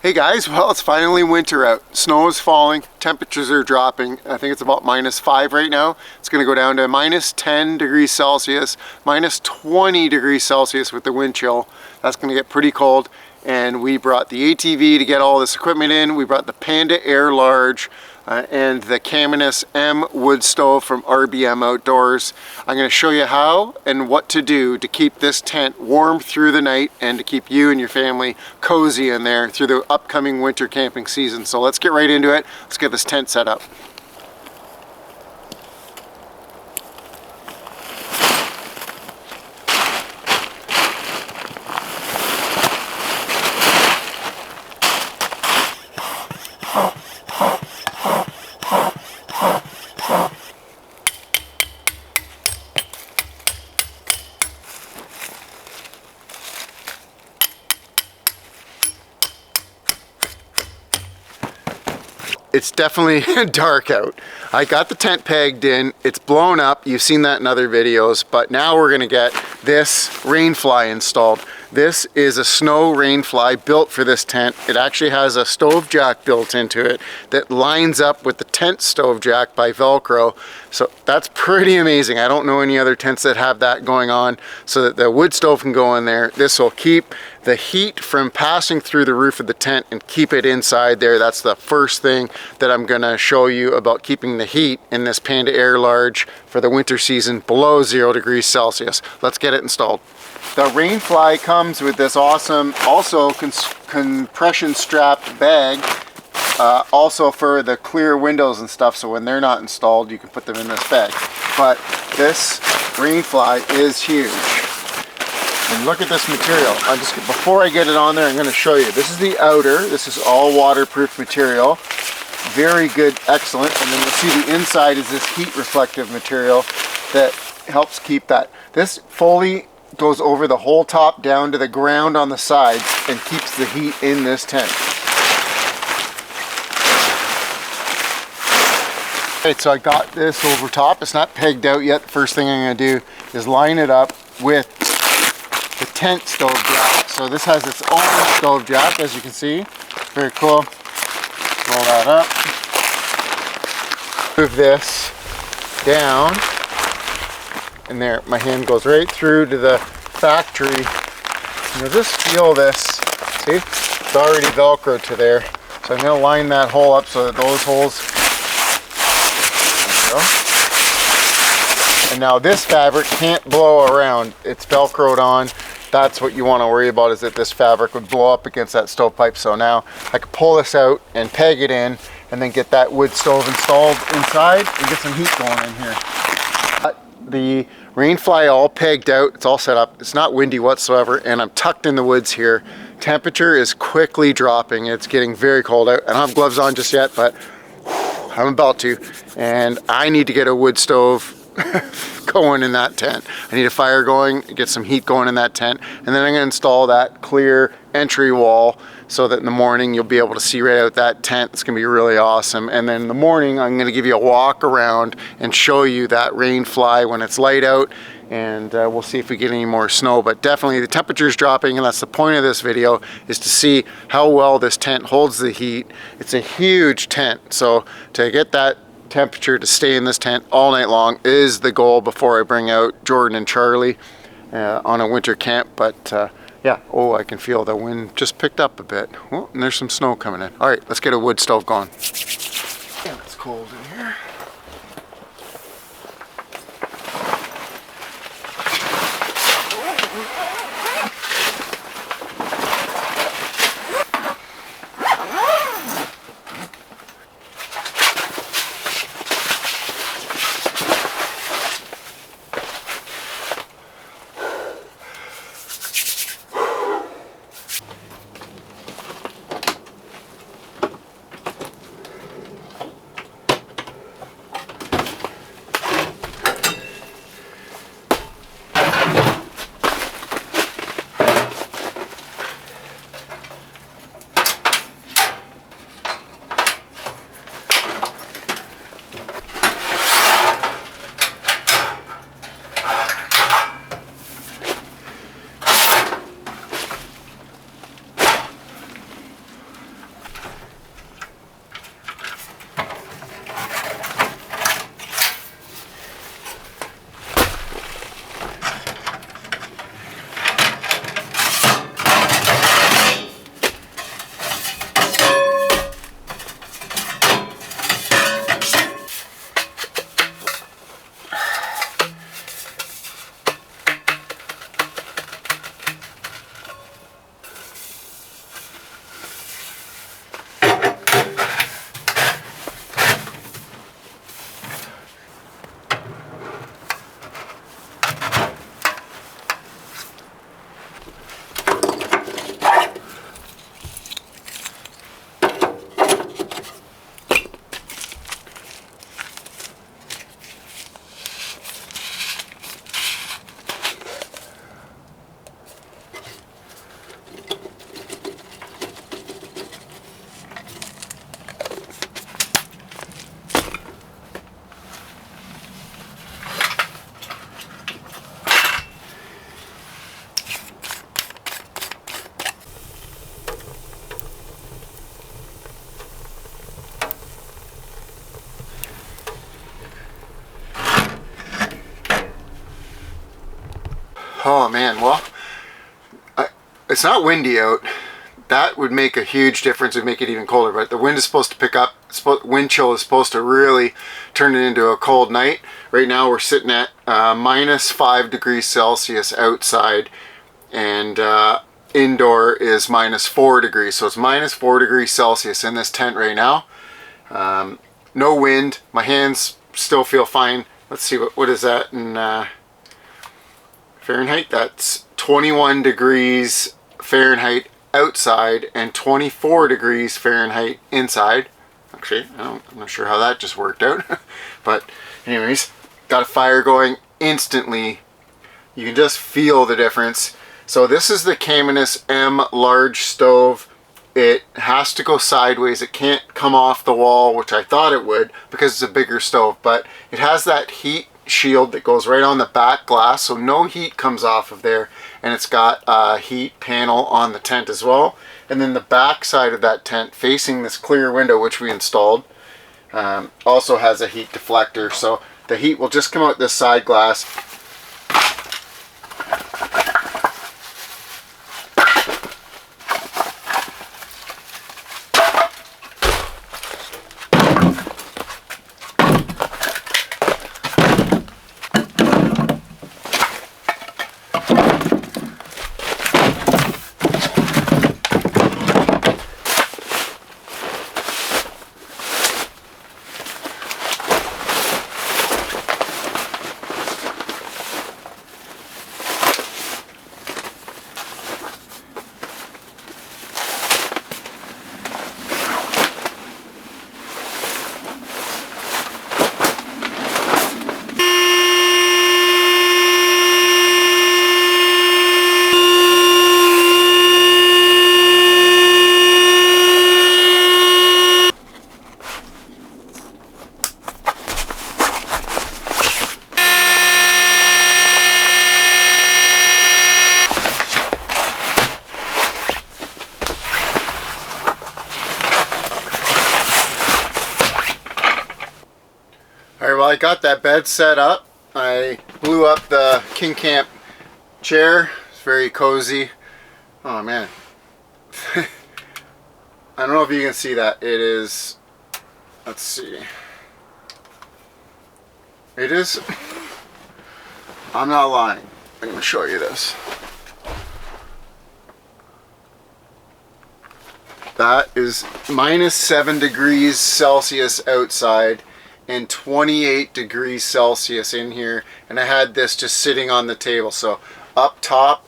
Hey guys, well, it's finally winter out. Snow is falling, temperatures are dropping. I think it's about -5 right now. It's going to go down to -10 degrees Celsius, -20 degrees Celsius with the wind chill. That's going to get pretty cold. And we brought the ATV to get all this equipment in. We brought the Panda Air Large and the Caminus M Woodstove from RBM Outdoors. I'm going to show you how and what to do to keep this tent warm through the night and to keep you and your family cozy in there through the upcoming winter camping season. So let's get right into it. Let's get this tent set up. It's definitely dark out. I got the tent pegged in, it's blown up, you've seen that in other videos, but now we're gonna get this rainfly installed. This is a snow rainfly built for this tent. It actually has a stove jack built into it that lines up with the tent stove jack by Velcro. So that's pretty amazing. I don't know any other tents that have that going on, so that the wood stove can go in there. This will keep the heat from passing through the roof of the tent and keep it inside there. That's the first thing that I'm gonna show you about keeping the heat in this Panda Air Large for the winter season below 0 degrees Celsius. Let's get it installed. The rainfly comes with this awesome, also compression strapped bag, also for the clear windows and stuff, so when they're not installed you can put them in this bag. But this rainfly is huge. And look at this material. Before I get it on there, I'm going to show you. This is the outer. This is all waterproof material. Very good, excellent. And then you'll see the inside is this heat reflective material that helps keep that. This fully goes over the whole top down to the ground on the sides and keeps the heat in this tent. Okay, so I got this over top. It's not pegged out yet. The first thing I'm going to do is line it up with the tent stove jack. So this has its own stove jack, as you can see. Very cool. Roll that up. Move this down. And there, my hand goes right through to the factory. And you'll just feel this. See? It's already Velcro to there. So I'm going to line that hole up so that those holes. There we go. And now this fabric can't blow around. It's Velcroed on. That's what you want to worry about, is that this fabric would blow up against that stovepipe. So now I can pull this out and peg it in and then get that wood stove installed inside and get some heat going in here. The rainfly all pegged out, it's all set up, it's not windy whatsoever, and I'm tucked in the woods here. Temperature is quickly dropping, it's getting very cold out. I don't have gloves on just yet, but I'm about to. And I need to get a wood stove going in that tent. I need a fire going, get some heat going in that tent, and then I'm going to install that clear entry wall so that in the morning you'll be able to see right out that tent. It's going to be really awesome. And then in the morning I'm going to give you a walk around and show you that rainfly when it's light out, and we'll see if we get any more snow. But definitely the temperature's dropping, and that's the point of this video, is to see how well this tent holds the heat. It's a huge tent, so to get that temperature to stay in this tent all night long is the goal before I bring out Jordan and Charlie on a winter camp. But yeah, oh, I can feel the wind just picked up a bit. Oh, and there's some snow coming in. All right, let's get a wood stove going. Yeah, it's cold in here. Oh man, well, it's not windy out. That would make a huge difference and make it even colder, but the wind is supposed to pick up. Wind chill is supposed to really turn it into a cold night. Right now we're sitting at -5 degrees Celsius outside, and indoor is -4 degrees. So it's -4 degrees Celsius in this tent right now. No wind. My hands still feel fine. Let's see, what is that in Fahrenheit? That's 21 degrees Fahrenheit outside and 24 degrees Fahrenheit inside. Actually, I'm not sure how that just worked out. But anyways, got a fire going instantly. You can just feel the difference. So this is the Caminus M large stove. It has to go sideways. It can't come off the wall, which I thought it would because it's a bigger stove. But it has that heat shield that goes right on the back glass, so no heat comes off of there. And it's got a heat panel on the tent as well. And then the back side of that tent facing this clear window, which we installed, also has a heat deflector. So the heat will just come out this side glass. Alright, well, I got that bed set up. I blew up the King Camp chair. It's very cozy. Oh man. I don't know if you can see that. It is, let's see. It is, I'm not lying. I'm going to show you this. That is -7 degrees Celsius outside and 28 degrees Celsius in here, and I had this just sitting on the table. So up top,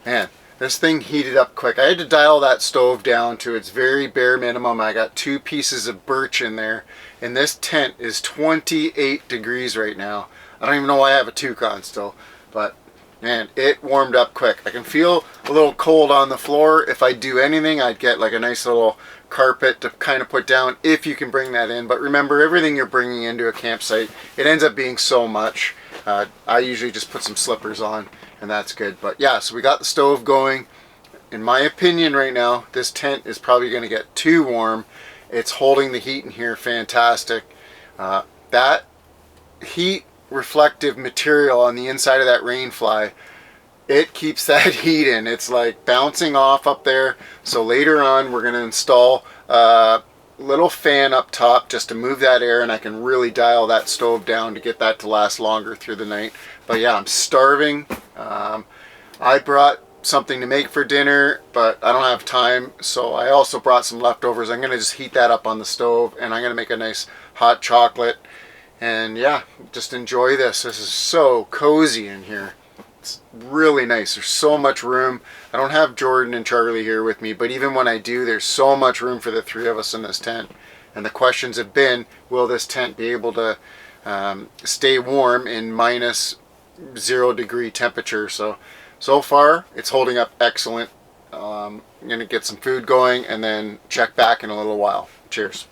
man, this thing heated up quick. I had to dial that stove down to its very bare minimum. I got 2 pieces of birch in there, and this tent is 28 degrees right now. I don't even know why I have a toucan still, but man, it warmed up quick. I can feel a little cold on the floor. If I do anything, I'd get like a nice little carpet to kind of put down if you can bring that in. But remember, everything you're bringing into a campsite, it ends up being so much. I usually just put some slippers on and that's good. But yeah, so we got the stove going. In my opinion right now, this tent is probably going to get too warm. It's holding the heat in here fantastic. That heat reflective material on the inside of that rainfly, it keeps that heat in. It's like bouncing off up there. So later on we're going to install a little fan up top just to move that air, and I can really dial that stove down to get that to last longer through the night. But yeah, I'm starving. I brought something to make for dinner, but I don't have time, so I also brought some leftovers. I'm going to just heat that up on the stove, and I'm going to make a nice hot chocolate. And yeah, just enjoy this. This is so cozy in here. It's really nice. There's so much room. I don't have Jordan and Charlie here with me, but even when I do, there's so much room for the 3 of us in this tent. And the questions have been, will this tent be able to stay warm in -0 degree temperature? So far, it's holding up excellent. I'm going to get some food going and then check back in a little while. Cheers.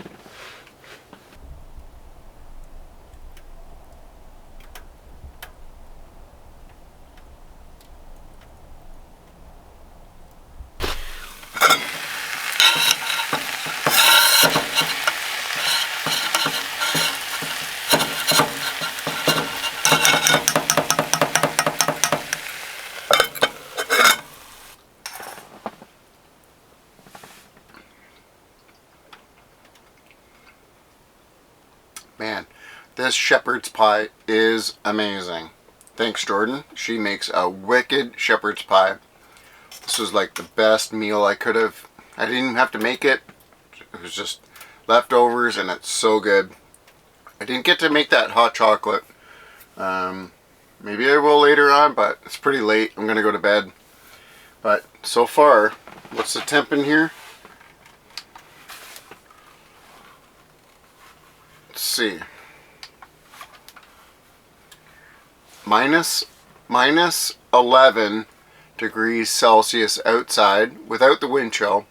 this shepherd's pie is amazing. Thanks, Jordan. She makes a wicked shepherd's pie. This was like the best meal I could have. I didn't even have to make it. It was just leftovers, and it's so good. I didn't get to make that hot chocolate. Maybe I will later on, but it's pretty late. I'm gonna go to bed. But so far, what's the temp in here? Let's see. Minus 11 degrees Celsius outside without the wind chill.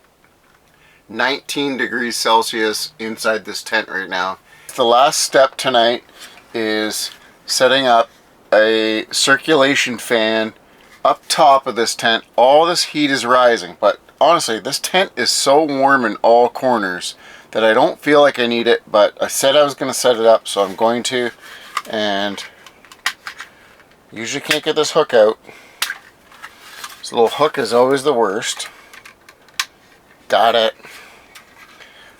19 degrees Celsius inside this tent right now. The last step tonight is setting up a circulation fan up top of this tent. All this heat is rising, but honestly, this tent is so warm in all corners that I don't feel like I need it, but I said I was going to set it up, so I'm going to. And usually can't get this hook out. This little hook is always the worst. Got it.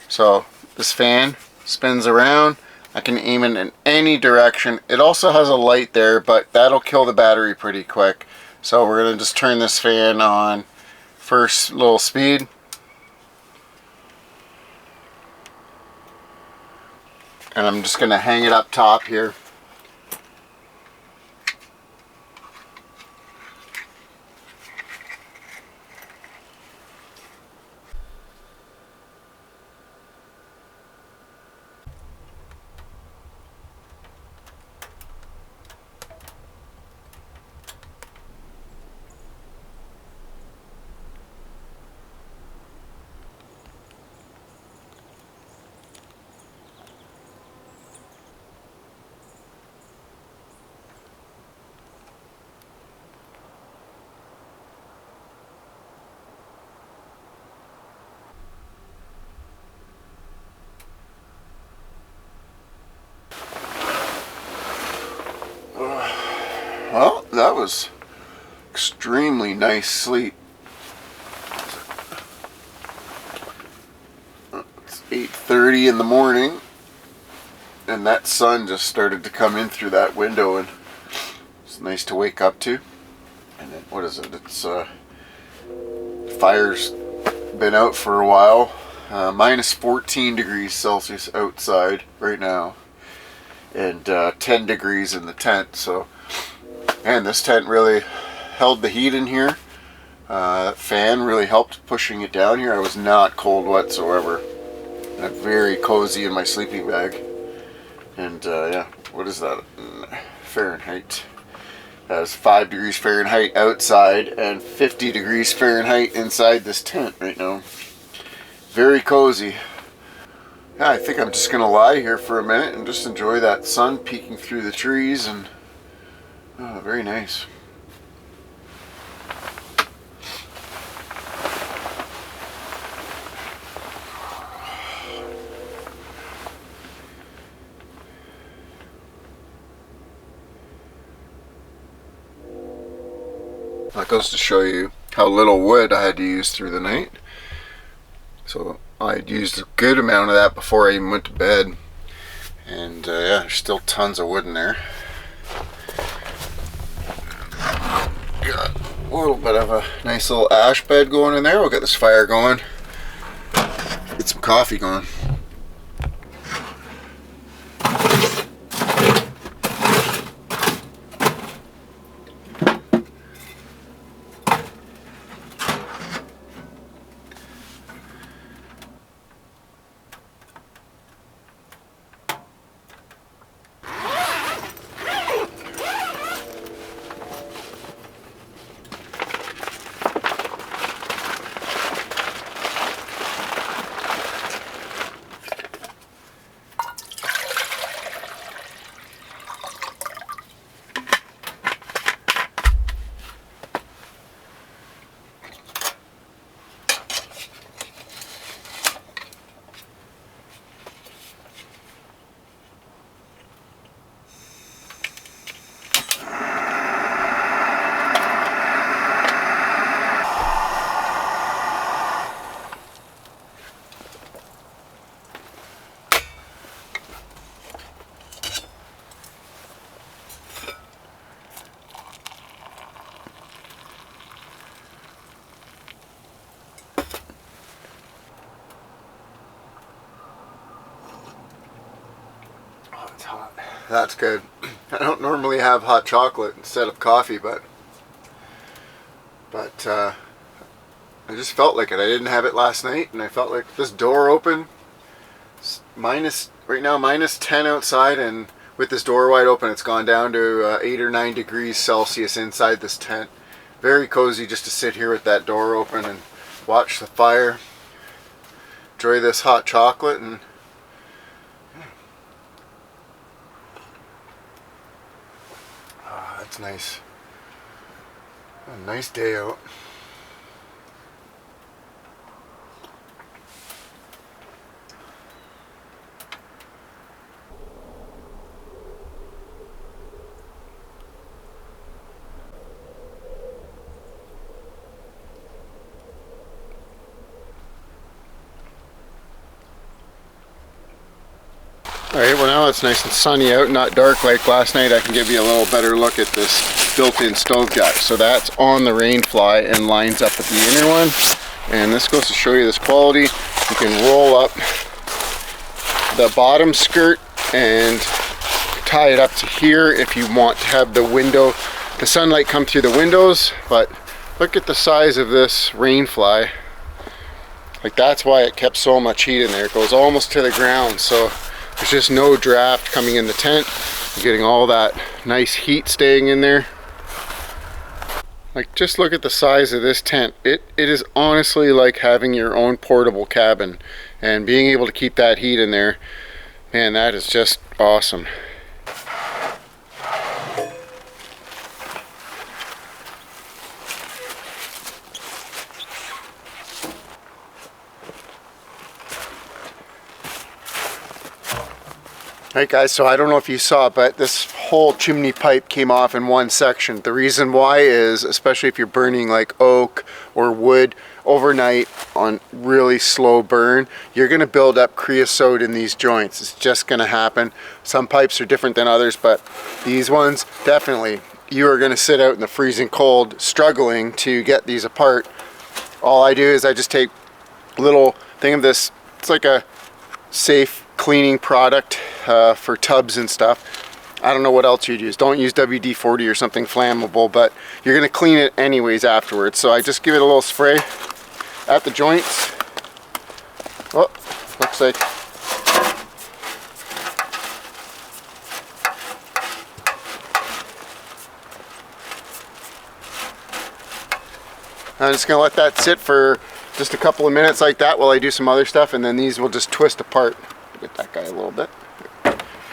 So this fan spins around. I can aim it in any direction. It also has a light there, but that'll kill the battery pretty quick. So we're going to just turn this fan on first little speed. And I'm just going to hang it up top here. Well, that was extremely nice sleep. It's 8:30 in the morning, and that sun just started to come in through that window, and it's nice to wake up to. And then, what is it? It's fire's been out for a while. Minus 14 degrees Celsius outside right now, and 10 degrees in the tent. So. And this tent really held the heat in here. That fan really helped pushing it down here. I was not cold whatsoever. I'm very cozy in my sleeping bag. And yeah, what is that? Fahrenheit. That's 5 degrees Fahrenheit outside and 50 degrees Fahrenheit inside this tent right now. Very cozy. Yeah, I think I'm just gonna lie here for a minute and just enjoy that sun peeking through the trees, and oh, very nice. That goes to show you how little wood I had to use through the night. So I used a good amount of that before I even went to bed. And yeah, there's still tons of wood in there. Got a little bit of a nice little ash bed going in there. We'll get this fire going. Get some coffee going. That's good. I don't normally have hot chocolate instead of coffee, but I just felt like it. I didn't have it last night, and I felt like this door open. Right now -10 outside, and with this door wide open, it's gone down to 8 or 9 degrees Celsius inside this tent. Very cozy just to sit here with that door open and watch the fire, enjoy this hot chocolate, and that's nice. A nice day out. Alright, well now it's nice and sunny out, not dark like last night. I can give you a little better look at this built-in stove jack. So that's on the rainfly and lines up with the inner one. And this goes to show you this quality. You can roll up the bottom skirt and tie it up to here if you want to have the sunlight come through the windows. But look at the size of this rainfly. Like, that's why it kept so much heat in there. It goes almost to the ground, so there's just no draft coming in the tent. You're getting all that nice heat staying in there. Like, just look at the size of this tent. It is honestly like having your own portable cabin, and being able to keep that heat in there, man, that is just awesome. Alright guys, so I don't know if you saw it, but this whole chimney pipe came off in one section. The reason why is, especially if you're burning like oak or wood overnight on really slow burn, you're going to build up creosote in these joints. It's just going to happen. Some pipes are different than others, but these ones, definitely, you are going to sit out in the freezing cold struggling to get these apart. All I do is I just take a little thing of this, it's like a safe cleaning product for tubs and stuff. I don't know what else you'd use. Don't use WD-40 or something flammable, but you're going to clean it anyways afterwards. So I just give it a little spray at the joints. Oh, looks like I'm just going to let that sit for just a couple of minutes like that while I do some other stuff, and then these will just twist apart. Get that guy a little bit.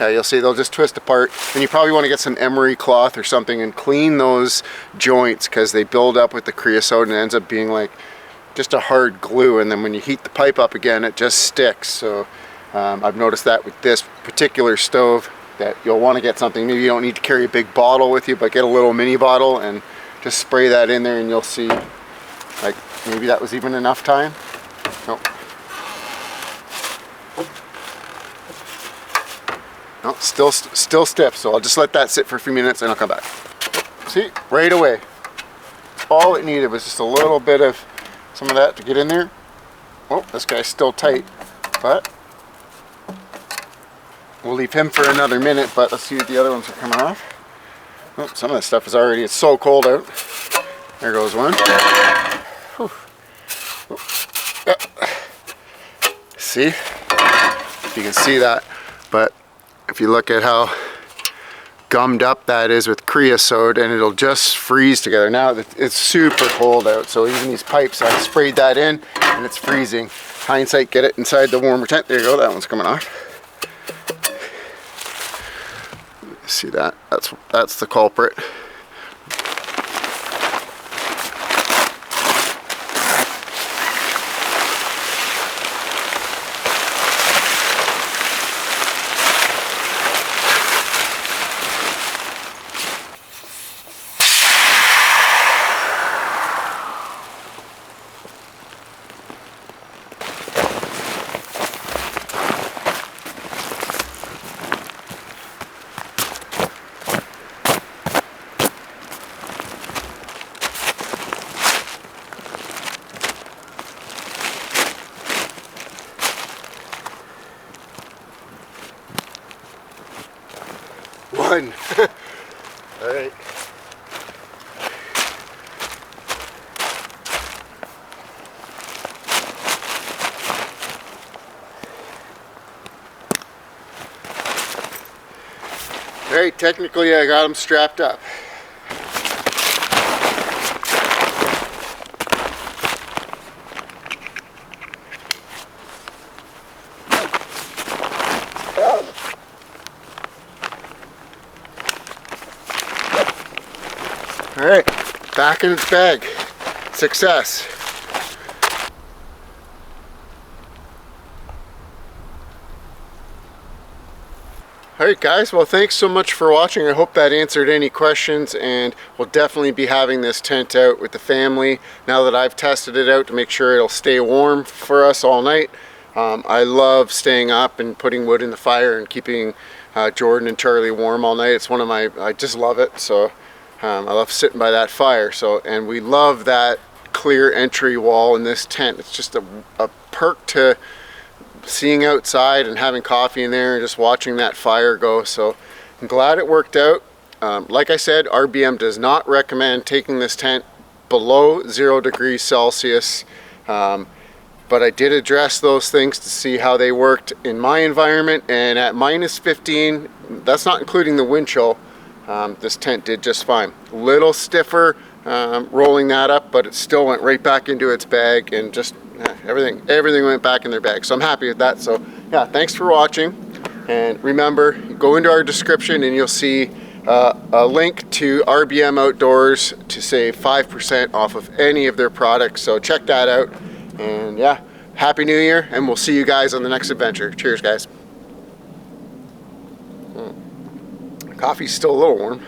Yeah, you'll see they'll just twist apart, and you probably want to get some emery cloth or something and clean those joints, because they build up with the creosote and it ends up being like just a hard glue, and then when you heat the pipe up again it just sticks. So I've noticed that with this particular stove, that you'll want to get something. Maybe you don't need to carry a big bottle with you, but get a little mini bottle and just spray that in there, and you'll see, like, maybe that was even enough time. Nope. No, still stiff, so I'll just let that sit for a few minutes and I'll come back. See, right away. All it needed was just a little bit of some of that to get in there. Oh, this guy's still tight, but we'll leave him for another minute, but let's see what the other ones are coming off. Oh, some of this stuff is already, it's so cold out. There goes one. Whew. Oh. Yeah. See? If you can see that, but if you look at how gummed up that is with creosote, and it'll just freeze together. Now it's super cold out, so even these pipes, I sprayed that in and it's freezing. Hindsight, get it inside the warmer tent. There you go, that one's coming off. See that? That's the culprit. fun. All right. All right, technically I got them strapped up. All right, back in its bag. Success. Alright guys, well thanks so much for watching. I hope that answered any questions, and we'll definitely be having this tent out with the family now that I've tested it out to make sure it'll stay warm for us all night. I love staying up and putting wood in the fire and keeping Jordan and Charlie warm all night. It's one of my, I just love it. So I love sitting by that fire. So, and we love that clear entry wall in this tent. It's just a perk to seeing outside and having coffee in there and just watching that fire go. So I'm glad it worked out. Like I said, RBM does not recommend taking this tent below 0 degrees Celsius, but I did address those things to see how they worked in my environment, and at -15, that's not including the wind chill, this tent did just fine. A little stiffer rolling that up, but it still went right back into its bag, and just everything went back in their bag. So I'm happy with that. So yeah, thanks for watching, and remember, go into our description and you'll see a link to RBM Outdoors to save 5% off of any of their products. So check that out, and yeah, Happy New Year, and we'll see you guys on the next adventure. Cheers guys. Coffee's still a little warm.